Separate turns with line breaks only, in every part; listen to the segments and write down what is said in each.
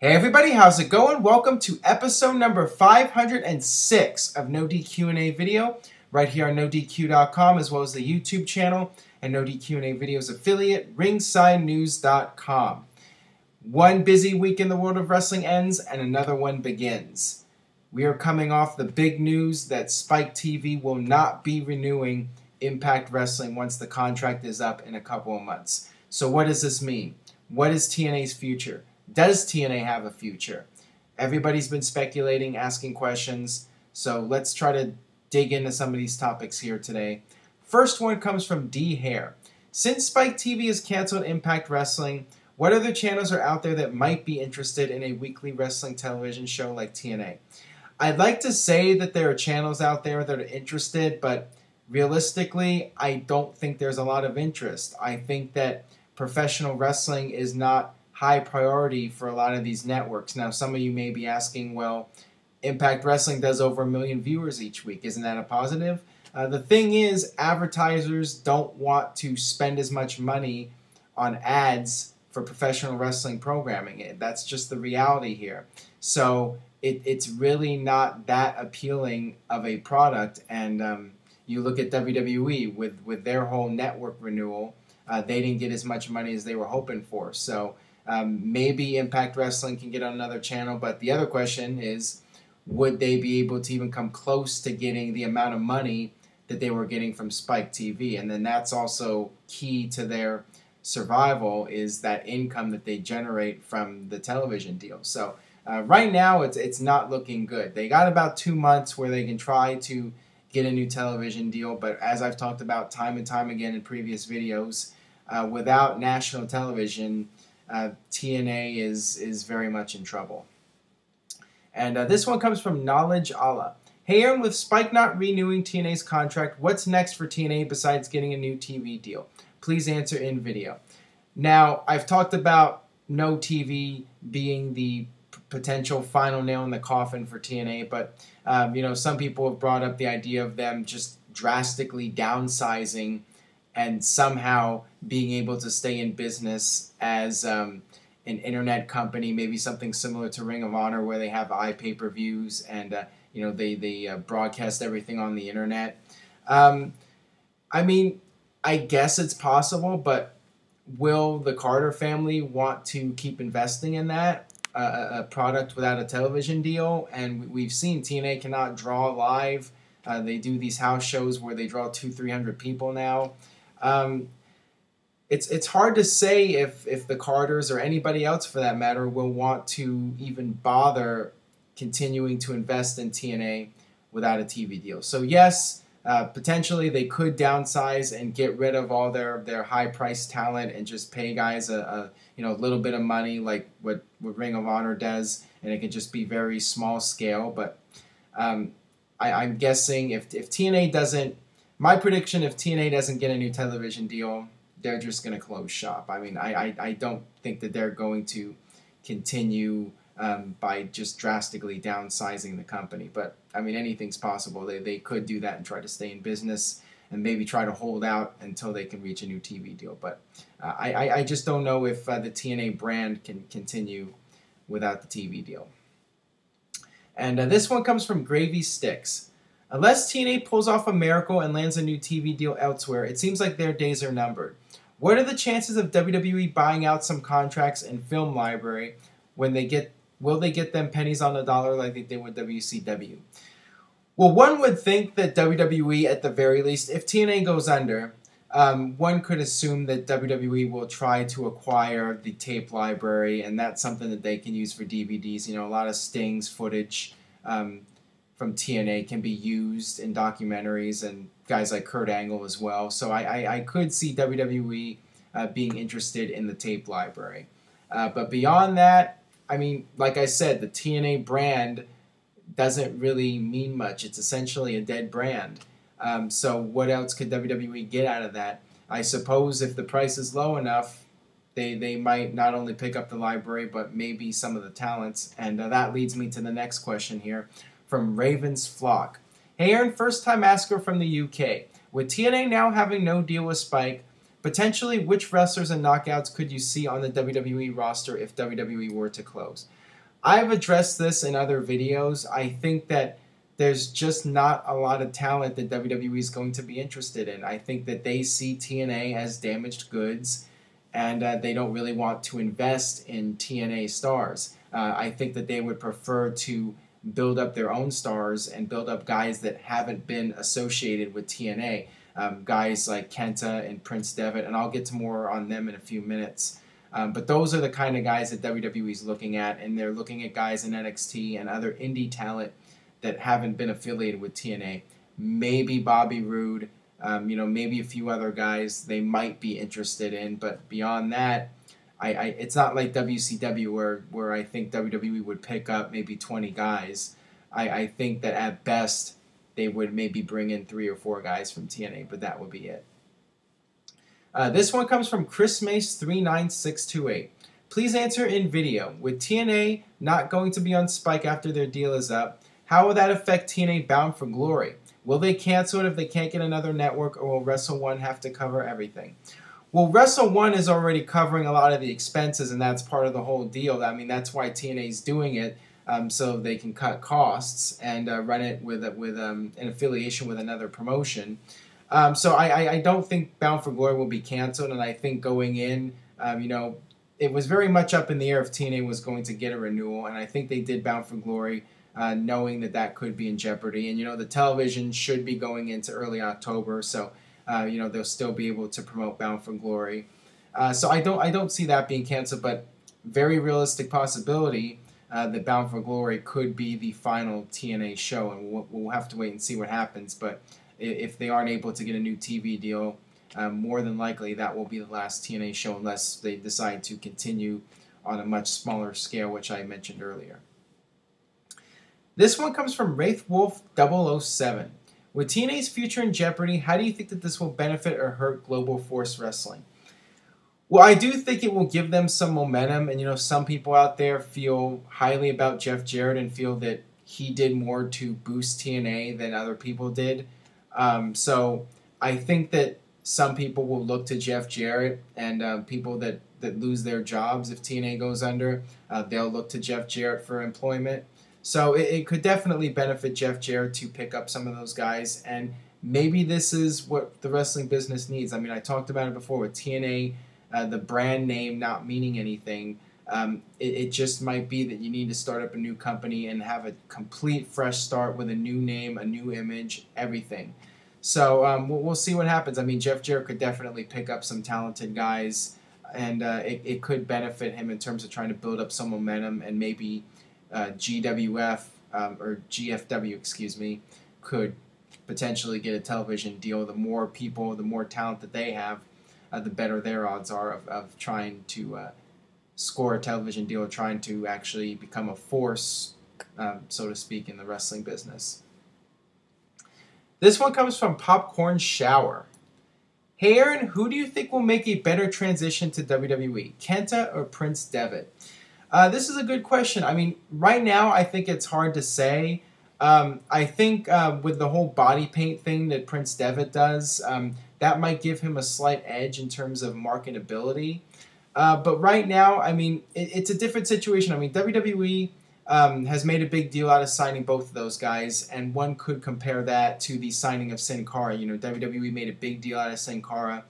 Hey everybody, how's it going? Welcome to episode number 506 of NoDQ&A video, right here on NoDQ.com, as well as the YouTube channel and NoDQ&A videos affiliate, ringsidenews.com. One busy week in the world of wrestling ends and another one begins. We are coming off the big news that Spike TV will not be renewing Impact Wrestling once the contract is up in a couple of months. So what does this mean? What is TNA's future? Does TNA have a future? Everybody's been speculating, asking questions, so let's try to dig into some of these topics here today. First one comes from D. Hare. Since Spike TV has canceled Impact Wrestling, what other channels are out there that might be interested in a weekly wrestling television show like TNA? I'd like to say that there are channels out there that are interested, but realistically, I don't think there's a lot of interest. I think that professional wrestling is not high priority for a lot of these networks. Now, some of you may be asking, well, Impact Wrestling does over 1 million viewers each week. Isn't that a positive? The thing is, advertisers don't want to spend as much money on ads for professional wrestling programming. That's just the reality here. So it's really not that appealing of a product. And you look at WWE with their whole network renewal, they didn't get as much money as they were hoping for. So maybe Impact Wrestling can get on another channel, but the other question is, would they be able to even come close to getting the amount of money that they were getting from Spike TV? And then that's also key to their survival, is that income that they generate from the television deal. So right now it's not looking good. They got about 2 months where they can try to get a new television deal, but as I've talked about time and time again in previous videos, without national television, TNA is very much in trouble. And this one comes from Knowledge Allah. Hey Aaron, with Spike not renewing TNA's contract, what's next for TNA besides getting a new TV deal? Please answer in video. Now, I've talked about no TV being the potential final nail in the coffin for TNA, but some people have brought up the idea of them just drastically downsizing and somehow being able to stay in business as an internet company, maybe something similar to Ring of Honor, where they have pay-per-views and they broadcast everything on the internet. I mean, I guess it's possible, but will the Carter family want to keep investing in that? A product without a television deal? And we've seen TNA cannot draw live. They do these house shows where they draw 200-300 people now. It's hard to say if the Carters or anybody else for that matter will want to even bother continuing to invest in TNA without a TV deal. So yes, potentially they could downsize and get rid of all their high-priced talent and just pay guys a little bit of money, like what Ring of Honor does, and it could just be very small scale. But I'm guessing if TNA doesn't, my prediction, if TNA doesn't get a new television deal, they're just going to close shop. I mean, I don't think that they're going to continue by just drastically downsizing the company. But, I mean, anything's possible. They could do that and try to stay in business and maybe try to hold out until they can reach a new TV deal. But I just don't know if the TNA brand can continue without the TV deal. And this one comes from Gravy Sticks. Unless TNA pulls off a miracle and lands a new TV deal elsewhere, it seems like their days are numbered. What are the chances of WWE buying out some contracts and film library when will they get them pennies on the dollar like they did with WCW? Well, one would think that WWE, at the very least, if TNA goes under, one could assume that WWE will try to acquire the tape library, and that's something that they can use for DVDs. A lot of Sting's footage from TNA can be used in documentaries, and guys like Kurt Angle as well. So I could see WWE being interested in the tape library. But beyond that, I mean, like I said, the TNA brand doesn't really mean much. It's essentially a dead brand. So what else could WWE get out of that? I suppose if the price is low enough, they might not only pick up the library, but maybe some of the talents. And that leads me to the next question here from Raven's Flock. Hey Aaron, first time asker from the UK. With TNA now having no deal with Spike, Potentially, which wrestlers and knockouts could you see on the WWE roster if WWE were to close? I've addressed this in other videos. I think that there's just not a lot of talent that WWE is going to be interested in. I think that they see TNA as damaged goods, and they don't really want to invest in TNA stars. I think that they would prefer to build up their own stars and build up guys that haven't been associated with TNA. Guys like Kenta and Prince Devitt, and I'll get to more on them in a few minutes. But those are the kind of guys that WWE is looking at, and they're looking at guys in NXT and other indie talent that haven't been affiliated with TNA. Maybe Bobby Roode, maybe a few other guys they might be interested in, but beyond that, it's not like WCW where I think WWE would pick up maybe 20 guys. I think that at best they would maybe bring in 3 or 4 guys from TNA, but that would be it. This one comes from Chris Mace 39628. Please answer in video. With TNA not going to be on Spike after their deal is up, how will that affect TNA Bound for Glory? Will they cancel it if they can't get another network, or will Wrestle One have to cover everything? Well, Wrestle One is already covering a lot of the expenses, and that's part of the whole deal. I mean, that's why TNA is doing it, so they can cut costs and run it with an affiliation with another promotion. So I don't think Bound for Glory will be canceled, and I think going in, it was very much up in the air if TNA was going to get a renewal, and I think they did Bound for Glory, knowing that could be in jeopardy. And the television should be going into early October, so they'll still be able to promote Bound for Glory. So I don't see that being canceled, but very realistic possibility that Bound for Glory could be the final TNA show, and we'll have to wait and see what happens. But if they aren't able to get a new TV deal, more than likely that will be the last TNA show unless they decide to continue on a much smaller scale, which I mentioned earlier. This one comes from Wraithwolf 007. With TNA's future in jeopardy, how do you think that this will benefit or hurt Global Force Wrestling? Well, I do think it will give them some momentum, and some people out there feel highly about Jeff Jarrett and feel that he did more to boost TNA than other people did. So I think that some people will look to Jeff Jarrett, and people that lose their jobs if TNA goes under, they'll look to Jeff Jarrett for employment. So it could definitely benefit Jeff Jarrett to pick up some of those guys, and maybe this is what the wrestling business needs. I mean, I talked about it before with TNA, the brand name not meaning anything. It just might be that you need to start up a new company and have a complete fresh start with a new name, a new image, everything. So we'll see what happens. I mean, Jeff Jarrett could definitely pick up some talented guys, and it could benefit him in terms of trying to build up some momentum, and maybe GWF or GFW, excuse me, could potentially get a television deal. The more people, the more talent that they have, the better their odds are of trying to score a television deal, or trying to actually become a force, so to speak, in the wrestling business. This one comes from Popcorn Shower. Hey Aaron, who do you think will make a better transition to WWE, Kenta or Prince Devitt? This is a good question. I mean, right now I think it's hard to say. I think with the whole body paint thing that Prince Devitt does, that might give him a slight edge in terms of marketability. But right now, I mean, it's a different situation. I mean, WWE has made a big deal out of signing both of those guys, and one could compare that to the signing of Sin Cara. WWE made a big deal out of Sin Cara.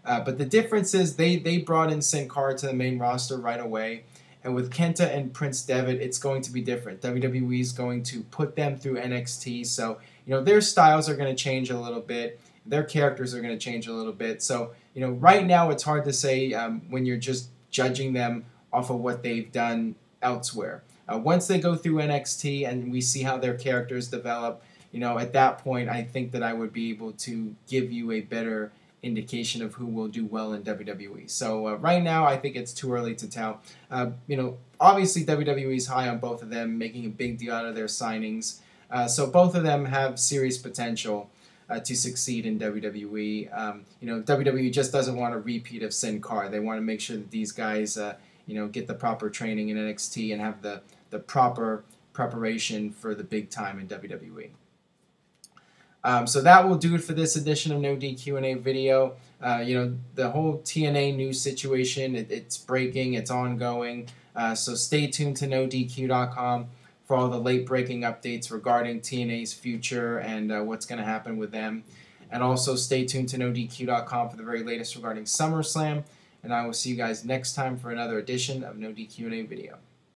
But the difference is they brought in Sin Cara to the main roster right away. And with Kenta and Prince Devitt, it's going to be different. WWE is going to put them through NXT, so their styles are going to change a little bit. Their characters are going to change a little bit. So right now it's hard to say when you're just judging them off of what they've done elsewhere. Once they go through NXT and we see how their characters develop, at that point I think that I would be able to give you a better indication of who will do well in WWE. So right now I think it's too early to tell. Obviously WWE is high on both of them, making a big deal out of their signings. So both of them have serious potential to succeed in WWE. WWE just doesn't want a repeat of Sin Cara. They want to make sure that these guys get the proper training in NXT and have the proper preparation for the big time in WWE. So that will do it for this edition of No DQ&A video. The whole TNA news situation, it's breaking, it's ongoing. So stay tuned to NoDQ.com for all the late-breaking updates regarding TNA's future and what's going to happen with them. And also stay tuned to NoDQ.com for the very latest regarding SummerSlam. And I will see you guys next time for another edition of No DQ&A video.